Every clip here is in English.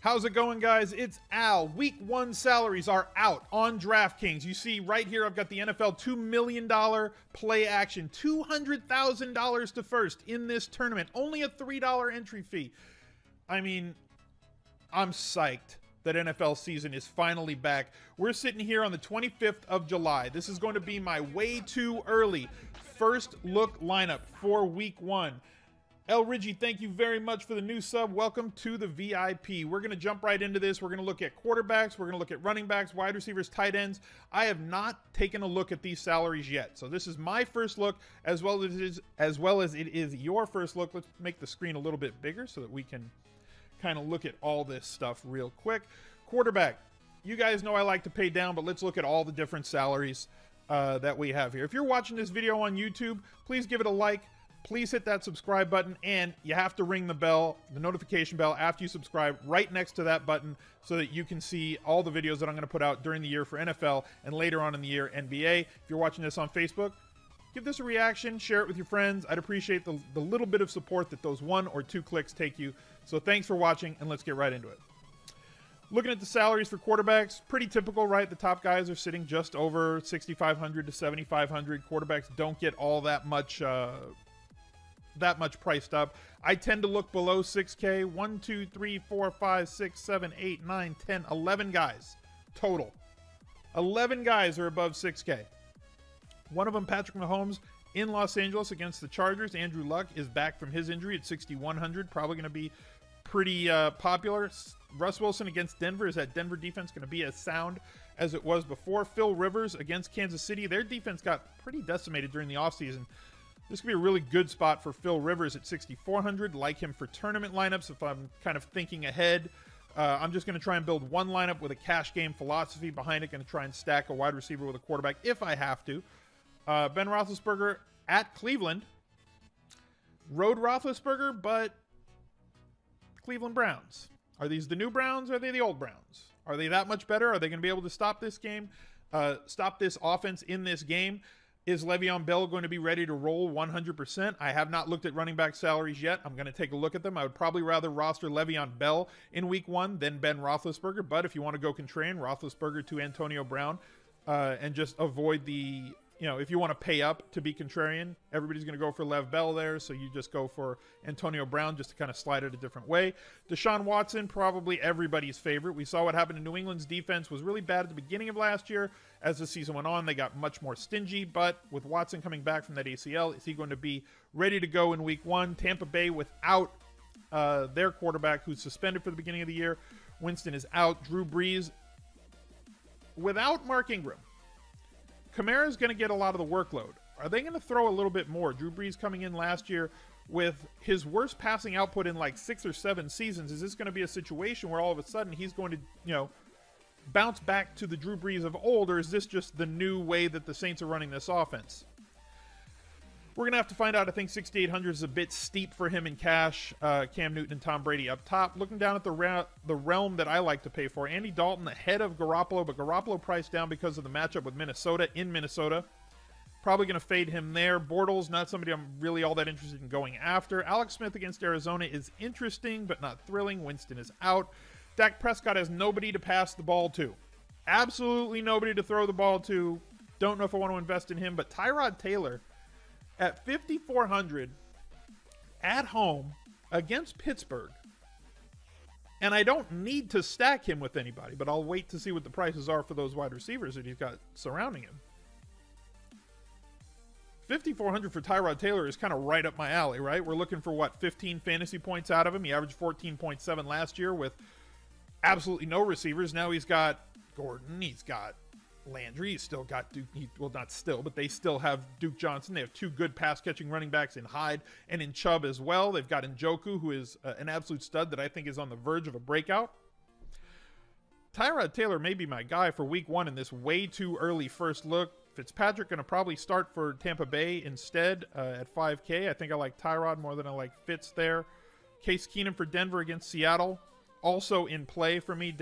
How's it going, guys? It's Al. Week 1 salaries are out on Draftkings. You see right here, I've got the NFL $2 million play action. $200,000 to first in this tournament. Only a $3 entry fee. I mean, I'm psyched that NFL season is finally back. We're sitting here on the 25th of July. This is going to be my way too early first look lineup for Week 1. El Ridgy, thank you very much for the new sub. Welcome to the VIP. We're going to jump right into this. We're going to look at quarterbacks. We're going to look at running backs, wide receivers, tight ends. I have not taken a look at these salaries yet. So this is my first look as well as it is your first look. Let's make the screen a little bit bigger so that we can kind of look at all this stuff real quick. Quarterback. You guys know I like to pay down, but let's look at all the different salaries that we have here. If you're watching this video on YouTube, please give it a like. Please hit that subscribe button, and you have to ring the bell, the notification bell, after you subscribe right next to that button so that you can see all the videos that I'm going to put out during the year for NFL and later on in the year NBA. If you're watching this on Facebook, give this a reaction, share it with your friends. I'd appreciate the little bit of support that those 1 or 2 clicks take you. So thanks for watching, and let's get right into it. Looking at the salaries for quarterbacks, pretty typical, right? The top guys are sitting just over $6,500 to $7,500. Quarterbacks don't get all that much priced up. I tend to look below 6K. 1, 2, 3, 4, 5, 6, 7, 8, 9, 10, 11 guys total. 11 guys are above 6K. One of them, Patrick Mahomes, in Los Angeles against the Chargers. Andrew Luck is back from his injury at 6,100. Probably going to be pretty popular. Russ Wilson against Denver. Is that Denver defense going to be as sound as it was before? Phil Rivers against Kansas City. Their defense got pretty decimated during the offseason. This could be a really good spot for Phil Rivers at 6,400. Like him for tournament lineups if I'm kind of thinking ahead. I'm just going to try and build one lineup with a cash game philosophy behind it. Going to try and stack a wide receiver with a quarterback if I have to. Ben Roethlisberger at Cleveland. Road Roethlisberger, but Cleveland Browns. Are these the new Browns or are they the old Browns? Are they that much better? Are they going to be able to stop this game? Stop this offense in this game? Is Le'Veon Bell going to be ready to roll 100%? I have not looked at running back salaries yet. I'm going to take a look at them. I would probably rather roster Le'Veon Bell in Week 1 than Ben Roethlisberger. But if you want to go contrarian, Roethlisberger to Antonio Brown and just avoid the, if you want to pay up to be contrarian, everybody's going to go for Lev Bell there. So you just go for Antonio Brown just to kind of slide it a different way. Deshaun Watson, probably everybody's favorite. We saw what happened in New England's defense was really bad at the beginning of last year. As the season went on, they got much more stingy, but with Watson coming back from that ACL, is he going to be ready to go in Week 1? Tampa Bay without their quarterback who's suspended for the beginning of the year. Winston is out. Drew Brees without Mark Ingram. Kamara's going to get a lot of the workload. Are they going to throw a little bit more? Drew Brees coming in last year with his worst passing output in like 6 or 7 seasons. Is this going to be a situation where all of a sudden he's going to, bounce back to the Drew Brees of old, or is this just the new way that the Saints are running this offense? We're going to have to find out. I think 6,800 is a bit steep for him in cash. Cam Newton and Tom Brady up top. Looking down at the realm that I like to pay for. Andy Dalton ahead of Garoppolo, but Garoppolo priced down because of the matchup with Minnesota in Minnesota. Probably going to fade him there. Bortles, not somebody I'm really all that interested in going after. Alex Smith against Arizona is interesting, but not thrilling. Winston is out. Dak Prescott has nobody to pass the ball to. Absolutely nobody to throw the ball to. Don't know if I want to invest in him, but Tyrod Taylor at 5,400 at home against Pittsburgh. And I don't need to stack him with anybody, but I'll wait to see what the prices are for those wide receivers that he's got surrounding him. 5,400 for Tyrod Taylor is kind of right up my alley, right? We're looking for, 15 fantasy points out of him. He averaged 14.7 last year with absolutely no receivers. Now he's got Gordon. He's got Landry. He's still got Duke. Not still, but they still have Duke Johnson. They have 2 good pass-catching running backs in Hyde and in Chubb as well. They've got Njoku, who is an absolute stud that I think is on the verge of a breakout. Tyrod Taylor may be my guy for Week 1 in this way too early first look. Fitzpatrick going to probably start for Tampa Bay instead at 5K. I think I like Tyrod more than I like Fitz there. Case Keenum for Denver against Seattle. Also in play for me.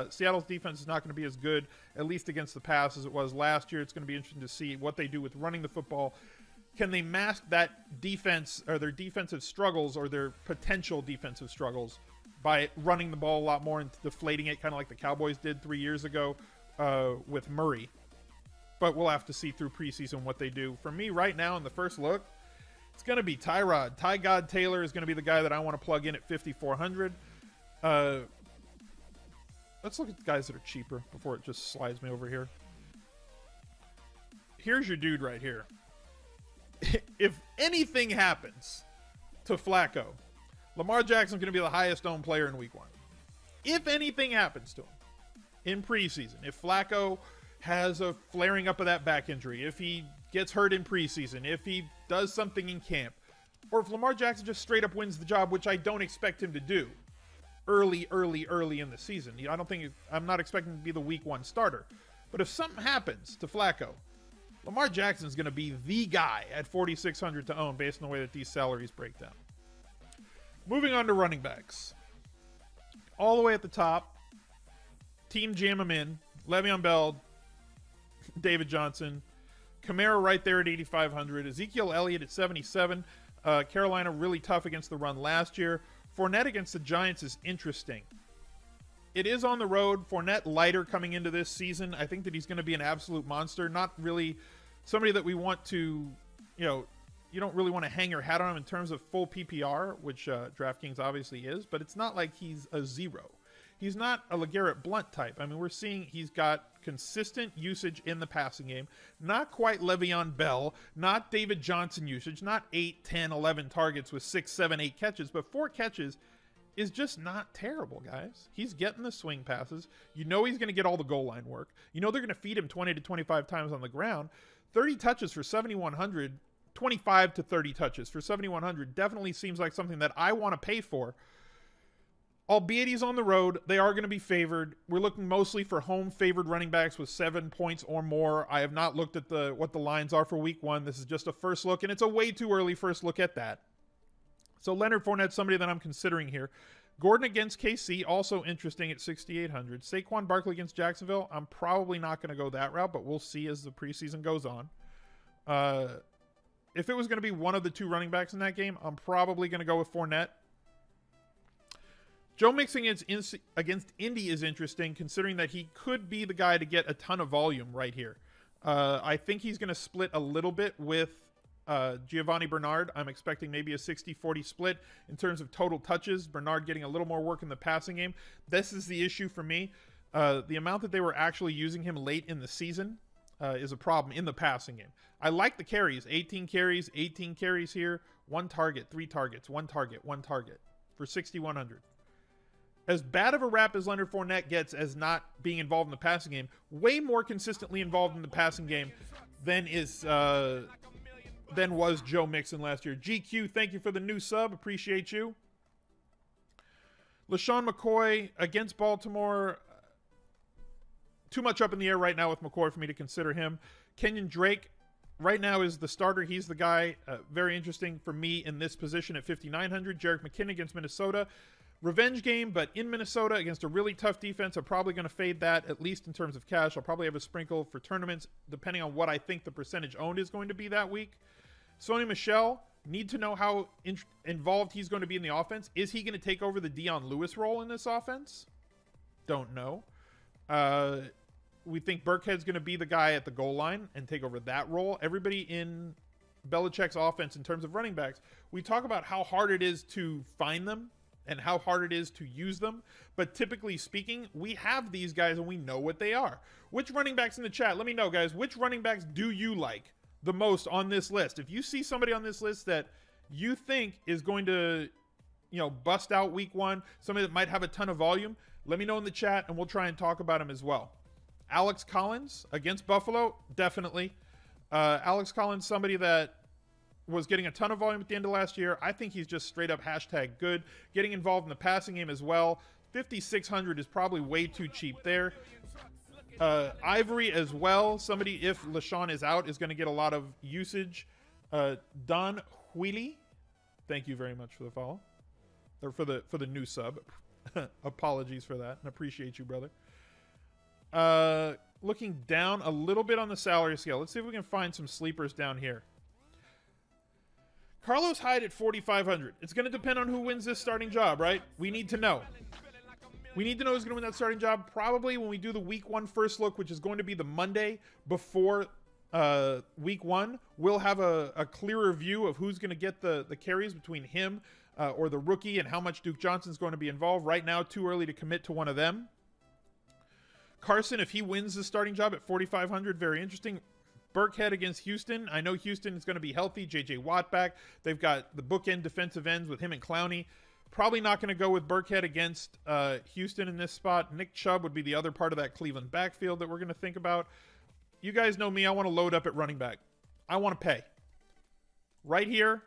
Seattle's defense is not going to be as good, at least against the pass, as it was last year. It's going to be interesting to see what they do with running the football. Can they mask that defense or their defensive struggles or their potential defensive struggles by running the ball a lot more and deflating it, kind of like the Cowboys did 3 years ago with Murray. But we'll have to see through preseason what they do. For me right now in the first look, it's going to be Tyrod Taylor is going to be the guy that I want to plug in at 5,400. Let's look at the guys that are cheaper before it just slides me over here. Here's your dude right here. If anything happens to Flacco, Lamar Jackson's going to be the highest owned player in week 1. If anything happens to him in preseason, if Flacco has a flaring up of that back injury, if he gets hurt in preseason, if he does something in camp, or if Lamar Jackson just straight up wins the job, which I don't expect him to do early in the season. I'm not expecting him to be the week 1 starter. But if something happens to Flacco, Lamar Jackson's going to be the guy at 4,600 to own based on the way that these salaries break down. Moving on to running backs. All the way at the top, team jam them in. Le'Veon Bell, David Johnson, Kamara right there at 8,500. Ezekiel Elliott at 77. Carolina really tough against the run last year. Fournette against the Giants is interesting. It is on the road. Fournette lighter coming into this season. I think that he's going to be an absolute monster. Not really somebody that we want to, you don't really want to hang your hat on him in terms of full PPR, which DraftKings obviously is, but it's not like he's a zero. He's not a LeGarrette Blount type. I mean, we're seeing he's got consistent usage in the passing game. Not quite Le'Veon Bell, not David Johnson usage, not 8, 10, 11 targets with 6, 7, 8 catches, but 4 catches is just not terrible, guys. He's getting the swing passes. He's going to get all the goal line work. They're going to feed him 20 to 25 times on the ground. 30 touches for 7,100, 25 to 30 touches for 7,100 definitely seems like something that I want to pay for. Albeit he's on the road, they are going to be favored. We're looking mostly for home favored running backs with 7 points or more. I have not looked at what the lines are for week 1. This is just a first look, and it's a way too early first look at that. So Leonard Fournette, somebody that I'm considering here. Gordon against KC, also interesting at 6,800. Saquon Barkley against Jacksonville, I'm probably not going to go that route, but we'll see as the preseason goes on. If it was going to be one of the 2 running backs in that game, I'm probably going to go with Fournette. Joe Mixon against Indy is interesting, considering that he could be the guy to get a ton of volume right here. I think he's going to split a little bit with Giovanni Bernard. I'm expecting maybe a 60-40 split in terms of total touches. Bernard getting a little more work in the passing game. This is the issue for me. The amount that they were actually using him late in the season is a problem in the passing game. I like the carries. 18 carries here. 1 target, 3 targets, 1 target, 1 target for 6,100. As bad of a rap as Leonard Fournette gets as not being involved in the passing game, way more consistently involved in the passing game than was Joe Mixon last year. GQ, thank you for the new sub. Appreciate you. Lesean McCoy against Baltimore. Too much up in the air right now with McCoy for me to consider him. Kenyon Drake right now is the starter. He's the guy. Very interesting for me in this position at 5,900. Jerick McKinnon against Minnesota. Revenge game, but in Minnesota against a really tough defense. I'm probably going to fade that, at least in terms of cash. I'll probably have a sprinkle for tournaments, depending on what I think the percentage owned is going to be that week. Sony Michele, need to know how involved he's going to be in the offense. Is he going to take over the Dion Lewis role in this offense? Don't know. We think Burkhead's going to be the guy at the goal line and take over that role. Everybody in Belichick's offense in terms of running backs, we talk about how hard it is to find them and how hard it is to use them. But typically speaking, we have these guys and we know what they are. Which running backs in the chat? Let me know, guys. Which running backs do you like the most on this list? If you see somebody on this list that you think is going to, bust out week 1, somebody that might have a ton of volume, let me know in the chat and we'll try and talk about him as well. Alex Collins against Buffalo, definitely. Alex Collins, somebody that was getting a ton of volume at the end of last year. I think he's just straight up hashtag good. Getting involved in the passing game as well. 5,600 is probably way too cheap there. Ivory as well. Somebody, if LaShawn is out, is going to get a lot of usage. Don Wheely, thank you very much for the follow. Or for the new sub. Apologies for that and appreciate you, brother. Looking down a little bit on the salary scale. Let's see if we can find some sleepers down here. Carlos Hyde at 4,500. It's going to depend on who wins this starting job, right? We need to know. We need to know who's going to win that starting job probably when we do the week 1 first look, which is going to be the Monday before week 1. We'll have a clearer view of who's going to get the carries between him or the rookie and how much Duke Johnson's going to be involved. Right now, too early to commit to one of them. Carson, if he wins the starting job at 4,500, very interesting. Burkhead against Houston. I know Houston is going to be healthy. J.J. Watt back. They've got the bookend defensive ends with him and Clowney. Probably not going to go with Burkhead against Houston in this spot. Nick Chubb would be the other part of that Cleveland backfield that we're going to think about. You guys know me. I want to load up at running back. I want to pay. Right here.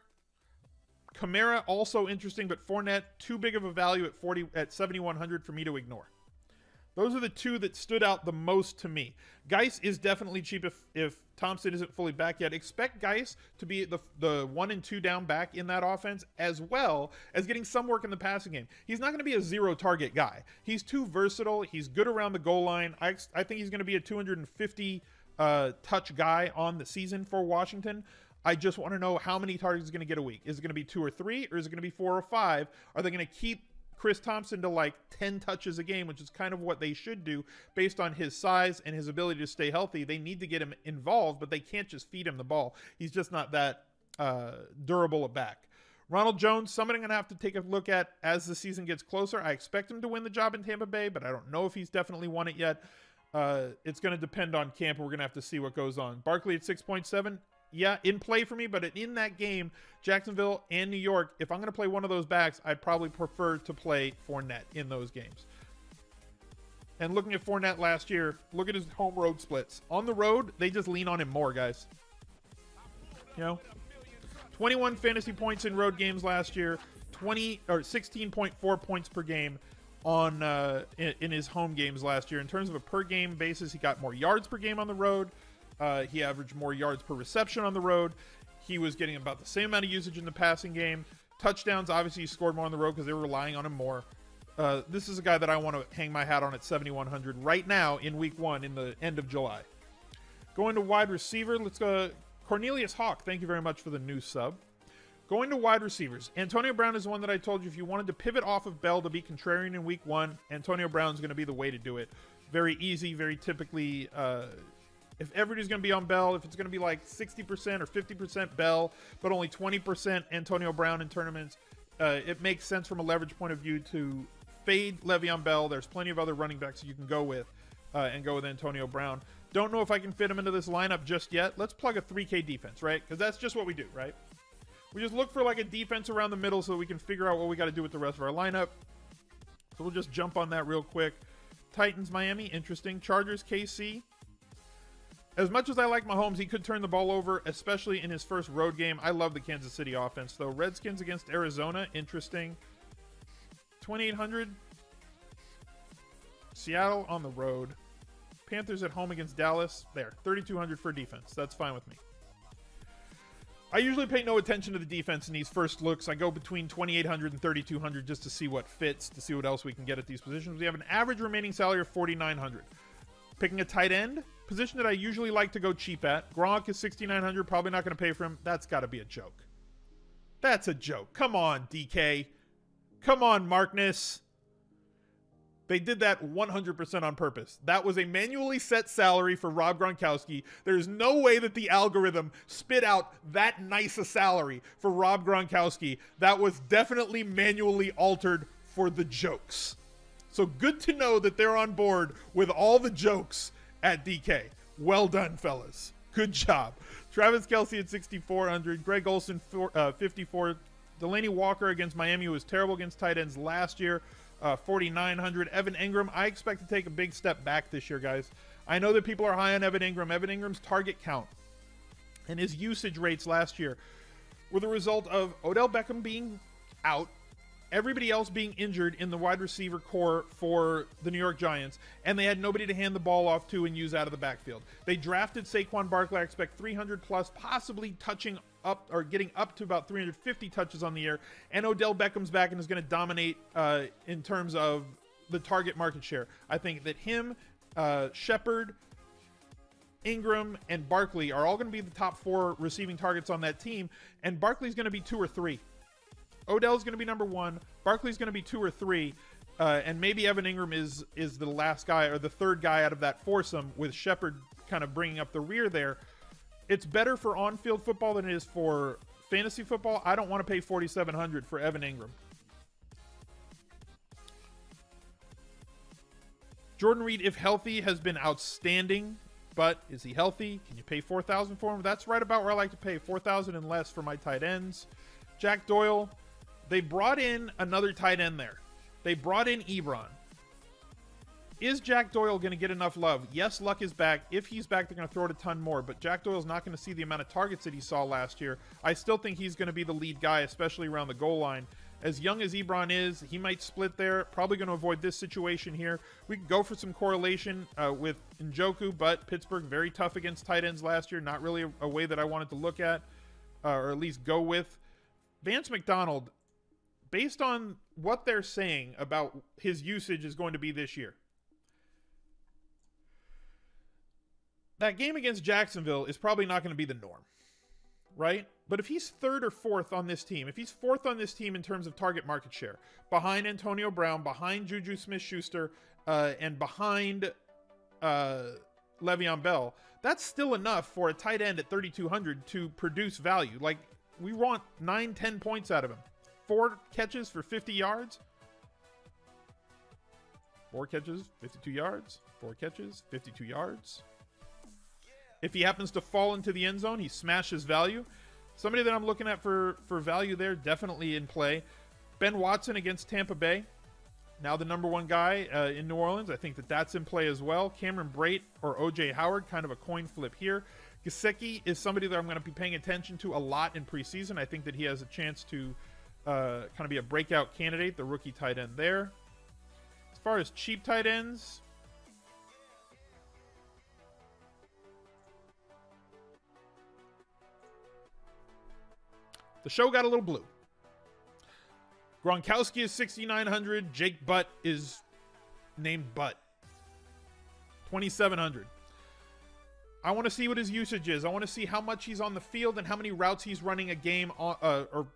Kamara, also interesting, but Fournette, too big of a value at 7,100 for me to ignore. Those are the two that stood out the most to me. Geis is definitely cheap if Thompson isn't fully back yet. Expect Geis to be the 1 and 2 down back in that offense, as well as getting some work in the passing game. He's not going to be a 0-target guy. He's too versatile. He's good around the goal line. I think he's going to be a 250 touch guy on the season for Washington. I just want to know how many targets he's going to get a week. Is it going to be 2 or 3, or is it going to be 4 or 5? Are they going to keep Chris Thompson to like 10 touches a game, which is kind of what they should do based on his size and his ability to stay healthy? They need to get him involved, but they can't just feed him the ball. He's just not that durable a back. Ronald Jones, somebody I'm going to have to take a look at as the season gets closer. I expect him to win the job in Tampa Bay, but I don't know if he's definitely won it yet. It's going to depend on camp. We're going to have to see what goes on. Barkley at 6.7. Yeah, in play for me, but in that game, Jacksonville and New York, if I'm going to play one of those backs, I'd probably prefer to play Fournette in those games. And looking at Fournette last year, look at his home road splits. On the road, they just lean on him more, guys. You know, 21 fantasy points in road games last year, 16.4 points per game on in his home games last year. In terms of a per game basis, he got more yards per game on the road. He averaged more yards per reception on the road. He was getting about the same amount of usage in the passing game. Touchdowns, obviously, he scored more on the road because they were relying on him more. This is a guy that I want to hang my hat on at 7,100 right now in week 1 in the end of July. Going to wide receiver, let's go. Cornelius Hawk, thank you very much for the new sub. Going to wide receivers. Antonio Brown is one that I told you if you wanted to pivot off of Bell to be contrarian in week 1, Antonio Brown is going to be the way to do it. Very easy, very typically... if everybody's going to be on Bell, if it's going to be like 60% or 50% Bell, but only 20% Antonio Brown in tournaments, it makes sense from a leverage point of view to fade Le'Veon Bell. There's plenty of other running backs you can go with and go with Antonio Brown. Don't know if I can fit him into this lineup just yet. Let's plug a 3K defense, right? Because that's just what we do, right? We just look for like a defense around the middle so that we can figure out what we got to do with the rest of our lineup. So we'll just jump on that real quick. Titans, Miami, interesting. Chargers, KC. As much as I like Mahomes, he could turn the ball over, especially in his first road game. I love the Kansas City offense, though. Redskins against Arizona, interesting. 2,800. Seattle on the road. Panthers at home against Dallas. There, 3,200 for defense. That's fine with me. I usually pay no attention to the defense in these first looks. I go between 2,800 and 3,200 just to see what fits, to see what else we can get at these positions. We have an average remaining salary of 4,900. Picking a tight end, position that I usually like to go cheap at. Gronk is 6,900. Probably not going to pay for him. That's got to be a joke. That's a joke. Come on, DK. Come on, Markness. They did that 100% on purpose. That was a manually set salary for Rob Gronkowski. There's no way that the algorithm spit out that nice a salary for Rob Gronkowski. That was definitely manually altered for the jokes. So good to know that they're on board with all the jokes at DK. Well done, fellas. Good job. Travis Kelce at 6,400. Greg Olsen, 54. Delaney Walker against Miami, who was terrible against tight ends last year. 4,900. Evan Engram, I expect to take a big step back this year, guys. I know that people are high on Evan Engram. Evan Ingram's target count and his usage rates last year were the result of Odell Beckham being out, everybody else being injured in the wide receiver core for the New York Giants, and they had nobody to hand the ball off to and use out of the backfield. They drafted Saquon Barkley. I expect 300 plus, possibly touching up or getting up to about 350 touches on the year, and Odell Beckham's back and is going to dominate in terms of the target market share. I think that him, Shepard, Engram, and Barkley are all going to be the top 4 receiving targets on that team, and Barkley's going to be 2 or 3. Odell's going to be number 1. Barkley's going to be 2 or 3. And maybe Evan Engram is the last guy or the third guy out of that foursome, with Shepard kind of bringing up the rear there. It's better for on-field football than it is for fantasy football. I don't want to pay $4,700 for Evan Engram. Jordan Reed, if healthy, has been outstanding, but is he healthy? Can you pay $4,000 for him? That's right about where I like to pay, $4,000 and less for my tight ends. Jack Doyle, they brought in another tight end there. They brought in Ebron. Is Jack Doyle going to get enough love? Yes, Luck is back. If he's back, they're going to throw it a ton more, but Jack Doyle's not going to see the amount of targets that he saw last year. I still think he's going to be the lead guy, especially around the goal line. As young as Ebron is, he might split there. Probably going to avoid this situation here. We could go for some correlation with Njoku, but Pittsburgh very tough against tight ends last year. Not really a way that I wanted to look at, or at least go with. Vance McDonald, based on what they're saying about his usage is going to be this year, that game against Jacksonville is probably not going to be the norm, right? But if he's 3rd or 4th on this team, if he's 4th on this team in terms of target market share, behind Antonio Brown, behind Juju Smith-Schuster, and behind Le'Veon Bell, that's still enough for a tight end at 3,200 to produce value. Like, we want 9-10 points out of him. 4 catches for 50 yards. 4 catches, 52 yards. 4 catches, 52 yards. If he happens to fall into the end zone, he smashes value. Somebody that I'm looking at for value there, definitely in play. Ben Watson against Tampa Bay. Now the number 1 guy in New Orleans. I think that that's in play as well. Cameron Brate or O.J. Howard, kind of a coin flip here. Gesicki is somebody that I'm going to be paying attention to a lot in preseason. I think that he has a chance to kind of be a breakout candidate, the rookie tight end there. As far as cheap tight ends, the show got a little blue. Gronkowski is 6,900. Jake Butt is named Butt. 2,700. I want to see what his usage is. I want to see how much he's on the field and how many routes he's running a game or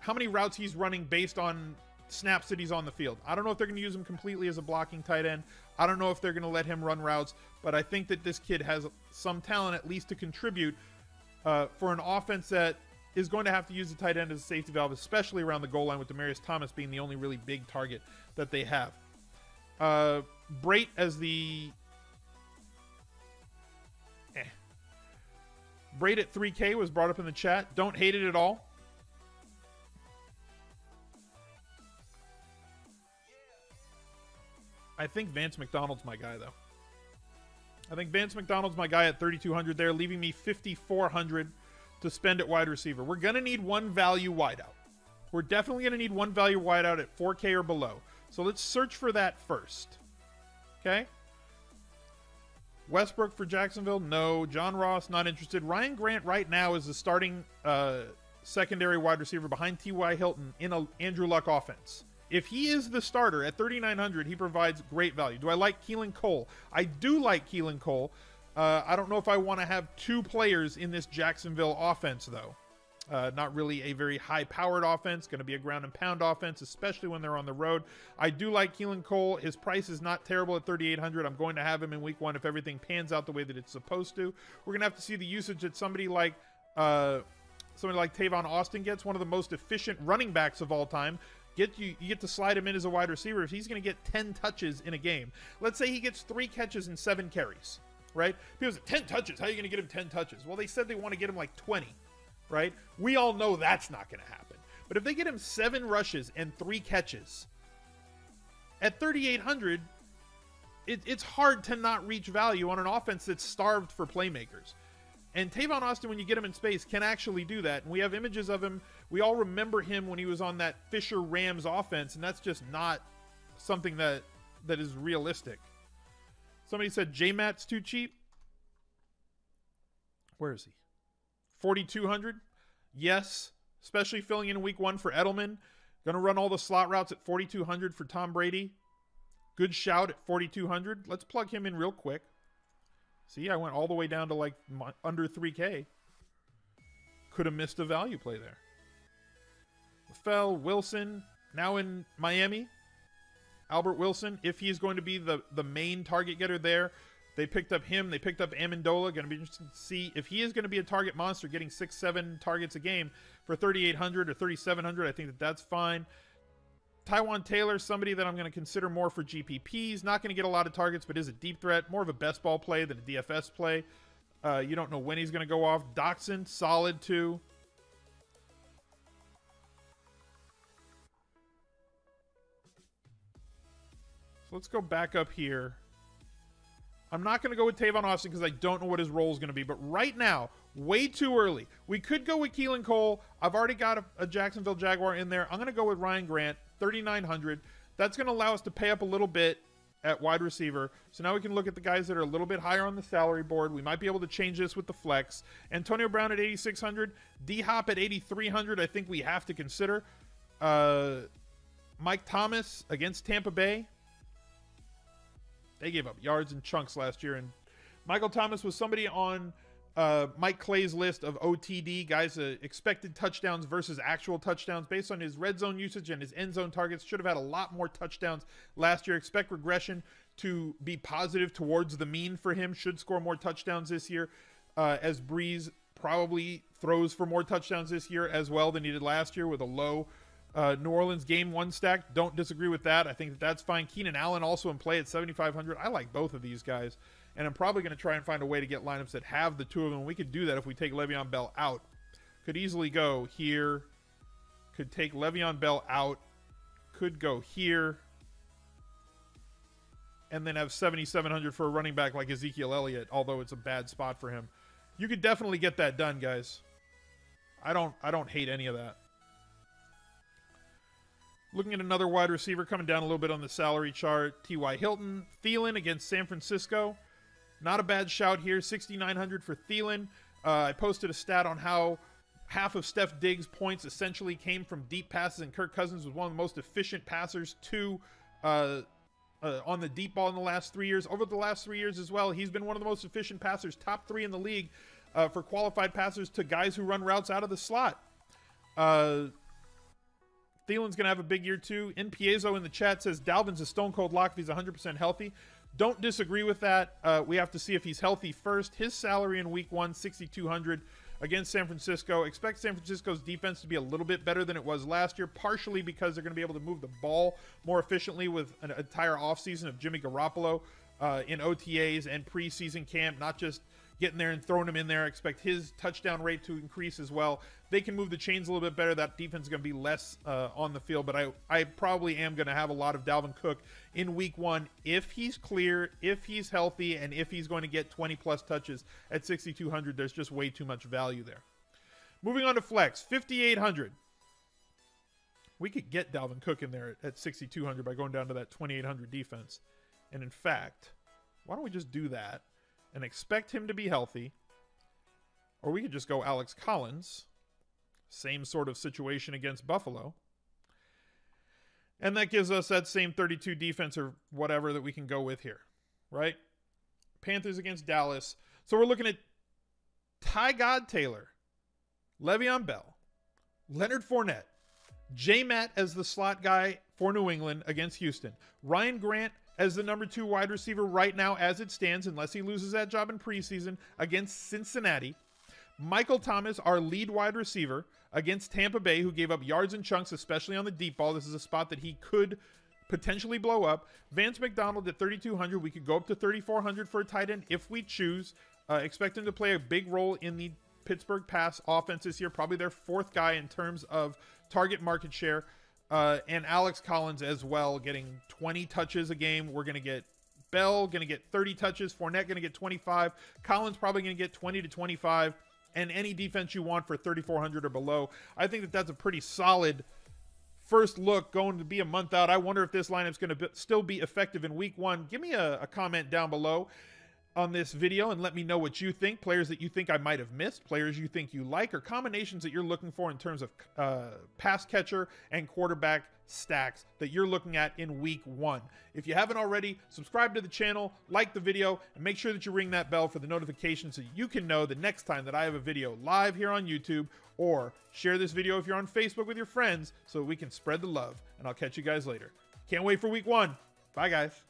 how many routes he's running based on snaps that he's on the field. I don't know if they're going to use him completely as a blocking tight end. I don't know if they're going to let him run routes, but I think that this kid has some talent at least to contribute for an offense that is going to have to use the tight end as a safety valve, especially around the goal line with Demaryius Thomas being the only really big target that they have. Brate as the... Brate at 3K was brought up in the chat. Don't hate it at all. I think Vance McDonald's my guy, though. I think Vance McDonald's my guy at 3,200 there, leaving me 5,400 to spend at wide receiver. We're going to need one value wideout. We're definitely going to need one value wideout at 4K or below. So let's search for that first. Okay? Westbrook for Jacksonville? No. John Ross, not interested. Ryan Grant right now is the starting secondary wide receiver behind T.Y. Hilton in an Andrew Luck offense. If he is the starter at 3,900, he provides great value. Do I like Keelan Cole? I do like Keelan Cole. I don't know if I want to have 2 players in this Jacksonville offense, though. Not really a very high-powered offense. Going to be a ground and pound offense, especially when they're on the road. I do like Keelan Cole. His price is not terrible at 3,800. I'm going to have him in week 1 if everything pans out the way that it's supposed to. We're going to have to see the usage that somebody like Tavon Austin gets, one of the most efficient running backs of all time. You get to slide him in as a wide receiver. If he's going to get 10 touches in a game, let's say he gets 3 catches and 7 carries, right? If he was at 10 touches, how are you going to get him 10 touches? Well, they said they want to get him like 20. Right? We all know that's not going to happen. But if they get him 7 rushes and 3 catches, at 3,800, it's hard to not reach value on an offense that's starved for playmakers. And Tavon Austin, when you get him in space, can actually do that. And we have images of him. We all remember him when he was on that Fisher-Rams offense, and that's just not something that is realistic. Somebody said J-Matt's too cheap. Where is he? 4,200? Yes, especially filling in week 1 for Edelman. Going to run all the slot routes at 4,200 for Tom Brady. Good shout at 4,200. Let's plug him in real quick. See, I went all the way down to like under 3K. Could have missed a value play there. Wilson, now in Miami. Albert Wilson, if he's going to be the main target getter there. They picked up him. They picked up Amendola. Going to be interesting to see if he is going to be a target monster, getting 6-7 targets a game for 3,800 or 3,700. I think that's fine. Taijuan Taylor, somebody that I'm going to consider more for GPPs. Not going to get a lot of targets, but is a deep threat. More of a best ball play than a DFS play. You don't know when he's going to go off. Doxson, solid too. So let's go back up here. I'm not going to go with Tavon Austin because I don't know what his role is going to be. But right now, way too early. We could go with Keelan Cole. I've already got a Jacksonville Jaguar in there. I'm going to go with Ryan Grant, 3,900. That's going to allow us to pay up a little bit at wide receiver. So now we can look at the guys that are a little bit higher on the salary board. We might be able to change this with the flex. Antonio Brown at 8,600. D-Hop at 8,300. I think we have to consider. Mike Thomas against Tampa Bay. They gave up yards and chunks last year. And Michael Thomas was somebody on Mike Clay's list of OTD, guys, expected touchdowns versus actual touchdowns. Based on his red zone usage and his end zone targets, should have had a lot more touchdowns last year. Expect regression to be positive towards the mean for him. Should score more touchdowns this year, as Brees probably throws for more touchdowns this year as well than he did last year with a low New Orleans game one stack. Don't disagree with that. I think that's fine. Keenan Allen also in play at 7,500. I like both of these guys, and I'm probably going to try and find a way to get lineups that have the two of them. We could do that if we take Le'Veon Bell out. Could easily go here. Could take Le'Veon Bell out. Could go here. And then have 7,700 for a running back like Ezekiel Elliott, although it's a bad spot for him. You could definitely get that done, guys. I don't hate any of that. Looking at another wide receiver coming down a little bit on the salary chart. T.Y. Hilton. Thielen against San Francisco. Not a bad shout here. 6,900 for Thielen. I posted a stat on how half of Steph Diggs' points essentially came from deep passes, and Kirk Cousins was one of the most efficient passers to on the deep ball in the last 3 years. Over the last 3 years as well, he's been one of the most efficient passers, top 3 in the league for qualified passers to guys who run routes out of the slot. Thielen's going to have a big year too. Piezo in the chat says Dalvin's a stone cold lock if he's 100% healthy. Don't disagree with that. We have to see if he's healthy first. His salary in week 1, 6,200 against San Francisco. Expect San Francisco's defense to be a little bit better than it was last year, partially because they're going to be able to move the ball more efficiently with an entire offseason of Jimmy Garoppolo in OTAs and preseason camp, not just getting there and throwing him in there. Expect his touchdown rate to increase as well. They can move the chains a little bit better. That defense is going to be less on the field, but I probably am going to have a lot of Dalvin Cook in week 1 if he's clear, if he's healthy, and if he's going to get 20-plus touches at 6,200. There's just way too much value there. Moving on to flex, 5,800. We could get Dalvin Cook in there at 6,200 by going down to that 2,800 defense. And in fact, why don't we just do that and expect him to be healthy? Or we could just go Alex Collins. Same sort of situation against Buffalo. And that gives us that same 32 defense or whatever that we can go with here, right? Panthers against Dallas. So we're looking at Tyrod Taylor, Le'Veon Bell, Leonard Fournette, J-Matt as the slot guy for New England against Houston, Ryan Grant as the number 2 wide receiver right now as it stands, unless he loses that job in preseason, against Cincinnati, Michael Thomas, our lead wide receiver, against Tampa Bay, who gave up yards and chunks, especially on the deep ball. This is a spot that he could potentially blow up. Vance McDonald at 3,200. We could go up to 3,400 for a tight end if we choose. Expect him to play a big role in the Pittsburgh pass offense this year. Probably their 4th guy in terms of target market share. And Alex Collins as well, getting 20 touches a game. We're going to get Bell, going to get 30 touches. Fournette going to get 25. Collins probably going to get 20 to 25. And any defense you want for 3,400 or below. I think that that's a pretty solid first look going to be a month out. I wonder if this lineup's going to still be effective in week 1. Give me a comment down below. on this video and let me know what you think. Players that you think I might have missed, players you think you like, or combinations that you're looking for in terms of pass catcher and quarterback stacks that you're looking at in week 1. If you haven't already, subscribe to the channel, like the video, and make sure that you ring that bell for the notifications so you can know the next time that I have a video live here on YouTube, or share this video if you're on Facebook with your friends so we can spread the love. And I'll catch you guys later. Can't wait for week 1. Bye, guys.